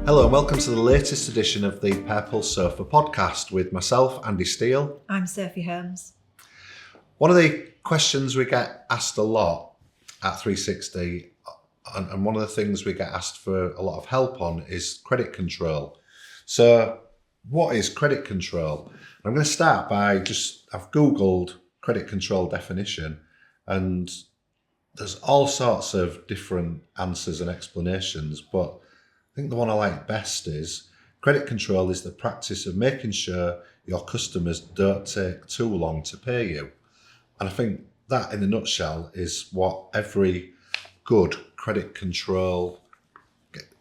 Hello and welcome to the latest edition of the Purple Sofa podcast with myself, Andy Steele. I'm Sophie Holmes. One of the questions we get asked a lot at 360, and one of the things we get asked for a lot of help on, is credit control. So what is credit control? I'm going to start by I've Googled credit control definition, and there's all sorts of different answers and explanations, but I think the one I like best is credit control is the practice of making sure your customers don't take too long to pay you. And I think that in a nutshell is what every good credit control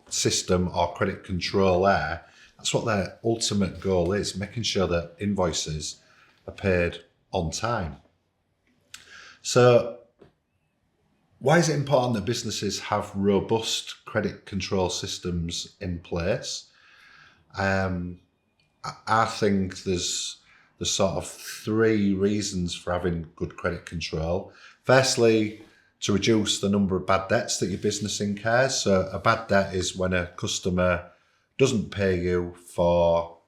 system or credit controller, that's what their ultimate goal is, making sure that invoices are paid on time. So why is it important that businesses have robust credit control systems in place? I think there's sort of three reasons for having good credit control. Firstly, to reduce the number of bad debts that your business incurs. So a bad debt is when a customer doesn't pay you for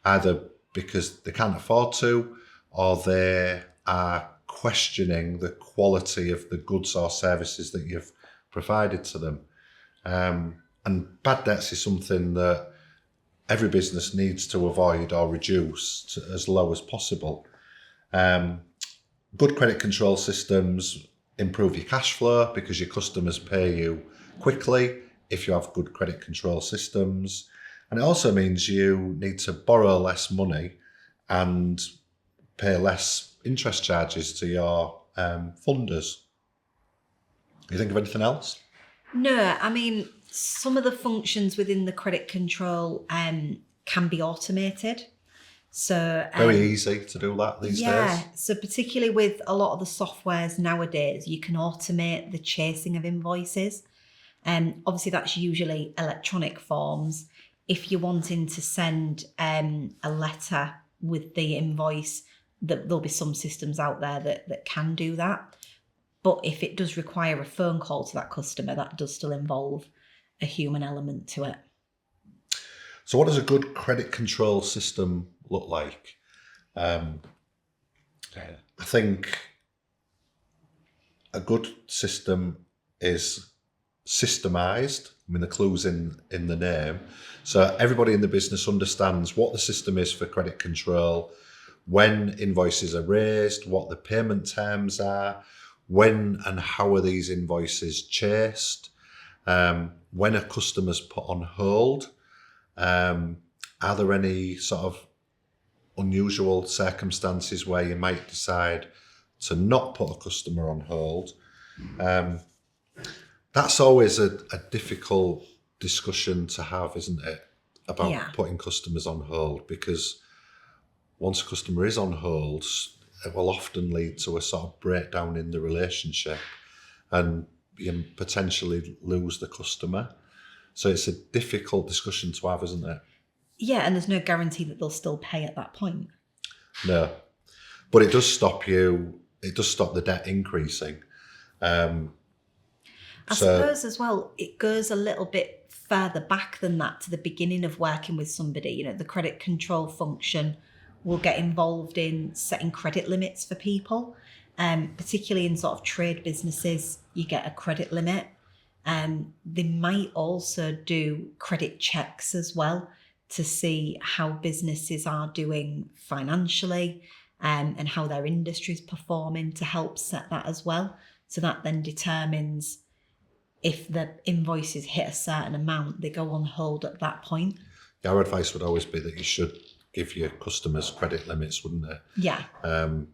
either because they can't afford to, or they are questioning the quality of the goods or services that you've provided to them. And bad debts is something that every business needs to avoid or reduce to as low as possible. Good credit control systems improve your cash flow because your customers pay you quickly if you have good credit control systems. And it also means you need to borrow less money and pay less interest charges to your funders. You think of anything else? No, I mean, some of the functions within the credit control can be automated. So very easy to do that these days. Yeah, so particularly with a lot of the softwares nowadays, you can automate the chasing of invoices. Obviously, that's usually electronic forms. If you're wanting to send a letter with the invoice, there'll be some systems out there that can do that. But if it does require a phone call to that customer, that does still involve a human element to it. So what does a good credit control system look like? I think a good system is systemized. I mean, the clue's in the name. So everybody in the business understands what the system is for credit control, when invoices are raised, what the payment terms are, when and how are these invoices chased, when a customer's put on hold, are there any sort of unusual circumstances where you might decide to not put a customer on hold? That's always a difficult discussion to have, isn't it, about putting customers on hold, because once a customer is on hold, it will often lead to a sort of breakdown in the relationship and you potentially lose the customer. So it's a difficult discussion to have, isn't it? Yeah, and there's no guarantee that they'll still pay at that point. No, but it does stop the debt increasing. I suppose as well, it goes a little bit further back than that to the beginning of working with somebody. You know, the credit control function will get involved in setting credit limits for people, particularly in sort of trade businesses. You get a credit limit. They might also do credit checks as well to see how businesses are doing financially, and how their industry is performing, to help set that as well. So that then determines if the invoices hit a certain amount, they go on hold at that point. Our advice would always be that you should give your customers credit limits, wouldn't it? Yeah. And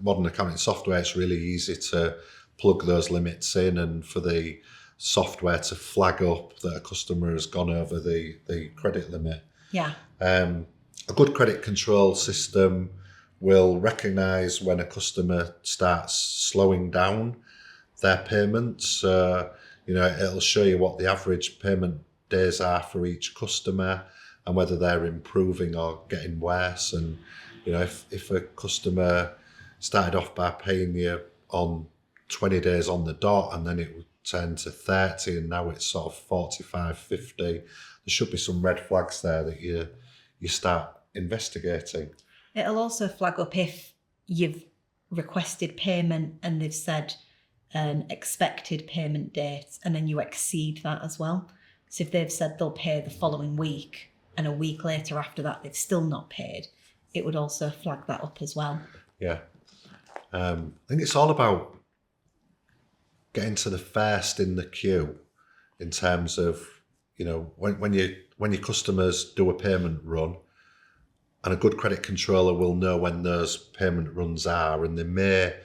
modern accounting software, it's really easy to plug those limits in and for the software to flag up that a customer has gone over the credit limit. Yeah. A good credit control system will recognise when a customer starts slowing down their payments. It'll show you what the average payment days are for each customer and whether they're improving or getting worse. And, if a customer started off by paying you on 20 days on the dot and then it 10 to 30, and now it's sort of 45, 50. There should be some red flags there that you start investigating. It'll also flag up if you've requested payment and they've said an expected payment date, and then you exceed that as well. So if they've said they'll pay the following week and a week later after that they've still not paid, it would also flag that up as well. Yeah. I think it's all about getting to the first in the queue in terms of, when your customers do a payment run, and a good credit controller will know when those payment runs are, and they may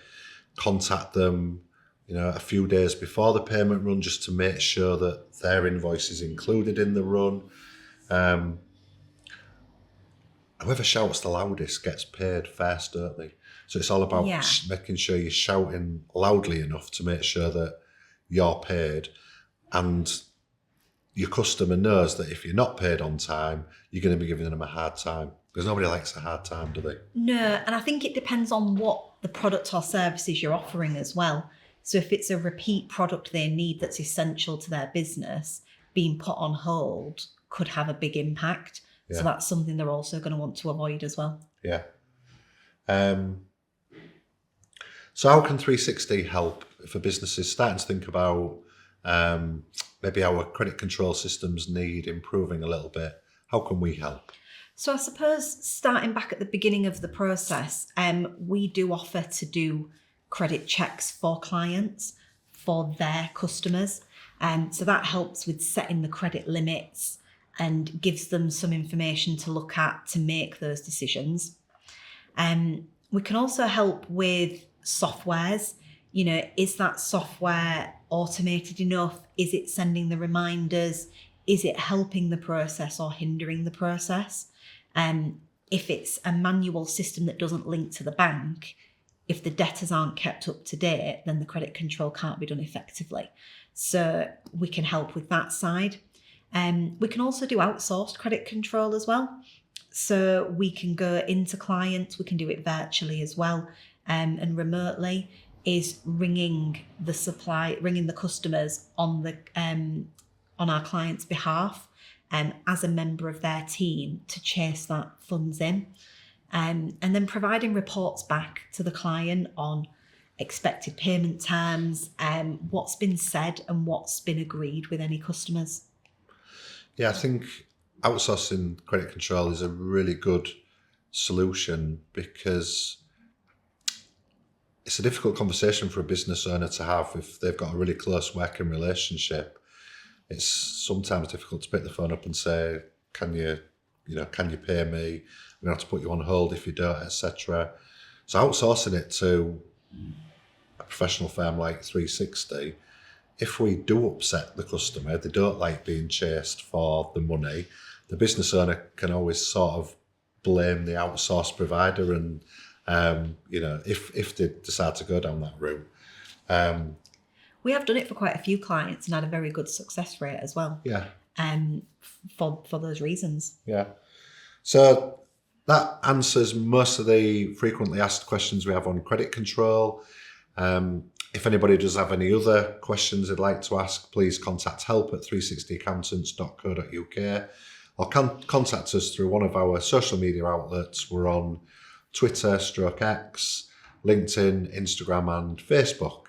contact them, a few days before the payment run just to make sure that their invoice is included in the run. Whoever shouts the loudest gets paid first, don't they? So it's all about making sure you're shouting loudly enough to make sure that you're paid, and your customer knows that if you're not paid on time, you're going to be giving them a hard time, because nobody likes a hard time, do they? No, and I think it depends on what the product or services you're offering as well. So if it's a repeat product they need that's essential to their business, being put on hold could have a big impact. Yeah. So that's something they're also going to want to avoid as well. Yeah. So how can 360 help if a business is starting to think about maybe our credit control systems need improving a little bit? How can we help? So I suppose starting back at the beginning of the process, we do offer to do credit checks for clients, for their customers. So that helps with setting the credit limits and gives them some information to look at to make those decisions. We can also help with softwares. Is that software automated enough? Is it sending the reminders? Is it helping the process or hindering the process? If it's a manual system that doesn't link to the bank, if the debtors aren't kept up to date, then the credit control can't be done effectively. So we can help with that side. We can also do outsourced credit control as well. So we can go into clients, we can do it virtually as well, and remotely, is ringing the customers on our client's behalf, as a member of their team to chase that funds in, and then providing reports back to the client on expected payment terms, what's been said and what's been agreed with any customers. Yeah, I think outsourcing credit control is a really good solution, because it's a difficult conversation for a business owner to have if they've got a really close working relationship. It's sometimes difficult to pick the phone up and say, can you pay me? I'm going to have to put you on hold if you don't, etc. So outsourcing it to a professional firm like 360, if we do upset the customer, they don't like being chased for the money, the business owner can always sort of blame the outsourced provider, and if they decide to go down that route. We have done it for quite a few clients and had a very good success rate as well. Yeah. For those reasons. Yeah. So that answers most of the frequently asked questions we have on credit control. If anybody does have any other questions they'd like to ask, please contact help@360accountants.co.uk, or contact us through one of our social media outlets. We're on Twitter, /X, LinkedIn, Instagram and Facebook.